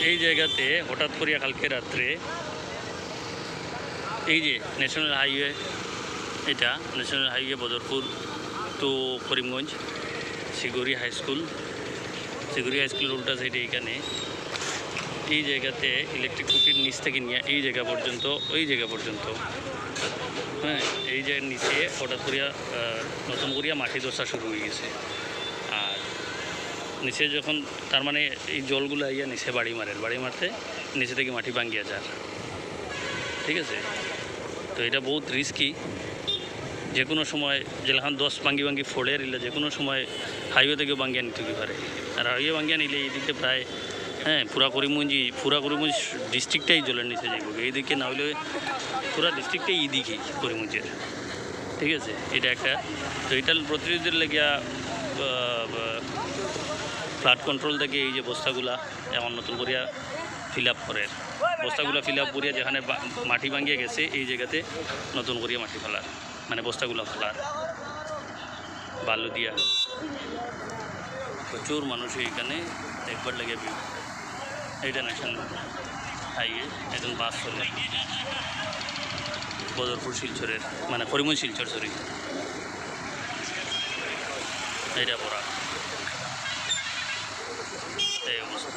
এই জায়গাতে হঠাৎ করিয়া কালকে রাত্রে এই যে ন্যাশনাল হাইওয়ে, এটা national highway Badarpur to Karimganj, Shiguri high school উল্টা সাইডে এইখানে এই জায়গাতে ইলেকট্রিক খুঁটির নিচ থেকে নিয়ে এই জায়গা পর্যন্ত হ্যাঁ, এই যে নিচে হঠাৎ করিয়া নতুন করিয়া মাটি দশা শুরু হয়ে গেছে। আর নিচে যখন তার মানে এই জলগুলো আইয়া নিচে বাড়ি মারতে নিচে থেকে মাটি ভাঙ্গিয়া যায়, ঠিক আছে। তো এটা বহুত রিস্কি, যে কোনো সময় যেখান 10 ভাঙ্গি ফোড়ে নিলে যে কোনো সময় হাইওয়ে থেকে ভাঙ্গিয়া নিতে পারে। আর হাইওয়ে ভাঙ্গিয়া নিলে এইদিকে প্রায় পুরা করিমগঞ্জ ডিস্ট্রিক্টটাই জলের নিচে যাইব, এইদিকে না হলে পুরা ডিস্ট্রিক্টটাই এইদিকে করিমগঞ্জের, ঠিক আছে। এটা একটা, তো এটা প্রতিরোধের লেগিয়া ফ্লাড কন্ট্রোল থেকে এই যে বস্তাগুলা এমন নতুন করিয়া ফিল আপ করে, বস্তাগুলো ফিল আপ করিয়া যেখানে মাটি ভাঙ্গিয়ে গেছে এই জায়গাতে নতুন করিয়া মাটি ফেলার, মানে বস্তাগুলো ফেলার বালু দিয়া। প্রচুর মানুষ এইখানে একবার লেগে এইটা ন্যাশনাল হাইওয়ে, একদম বাস চলে বদরপুর শিলচরের, মানে করিমগঞ্জ শিলচর, সরি, এইটা পড়া এই অবস্থা।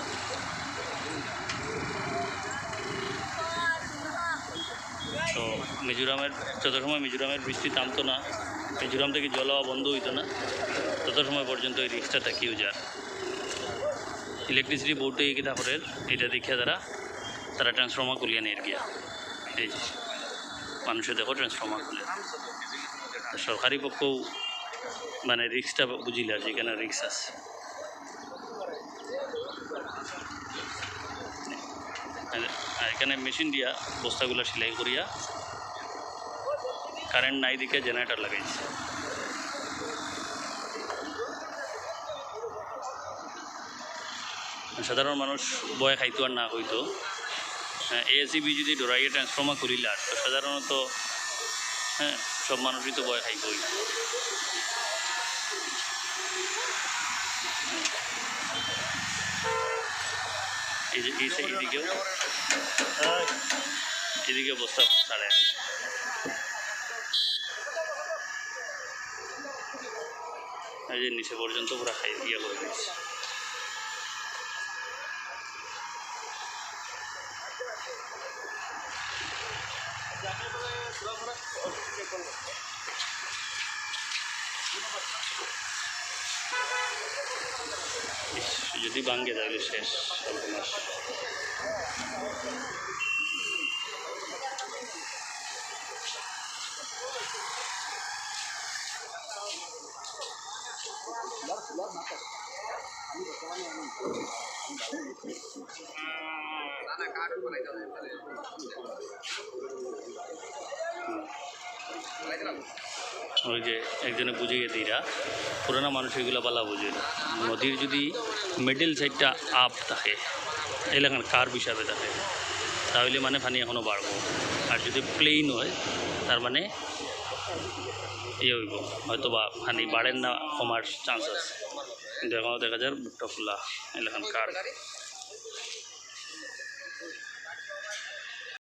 তো মিজোরামের যত সময় মিজোরামের বৃষ্টি থামতো না, মিজোরাম থেকে জল হওয়া বন্ধ হইতো না, তত সময় পর্যন্ত এই রিক্সটা থাকিও যায়। ইলেকট্রিসিটি বোর্ডে এই তারপরের এটা দেখিয়া তারা ট্রান্সফর্মার খুলিয়ে নিয়ে গিয়া, এই যে মানুষের দেখো ট্রান্সফর্মার খুলে। সরকারি পক্ষও মানে রিক্সটা বুঝিলে আর যেখানে রিক্স আছে। আর এখানে মেশিন দিয়া বস্তাগুলো সেলাই করিয়া কারেন্ট নাই দিকে জেনারেটর লাগাইছে। সাধারণ মানুষ বয় খাইতো আর না হইতো, এএসিবি যদি ডরাইয়ে ট্রান্সফর্মার করিলে আর তো সাধারণত সব মানুষই তো বয় খাইবই। এই যে এদিকে বস্তা ছাড়ে, এই যে নিচে পর্যন্ত পুরা ইয়ে করে দিয়েছে। যদি ভাঙ্গে তাহলে শেষ সর্বনাশ। ওই যে একজনে বুঝিয়ে দিরা, পুরানা মানুষ এগুলো পালা বুঝে না। নদীর যদি মিডল সাইডটা আপ থাকে, এলাকার কার্ভ হিসাবে থাকে, তাহলে মানে পানি এখনও বাড়বো। আর যদি প্লেইন হয় তার মানে ইয়ে হইব, হয়তো বা পানি বাড়েন না, কমার চান্স আছে। কিন্তু এখনও দেখা যায় বুকটা খোলা এলাকার কার্ভ।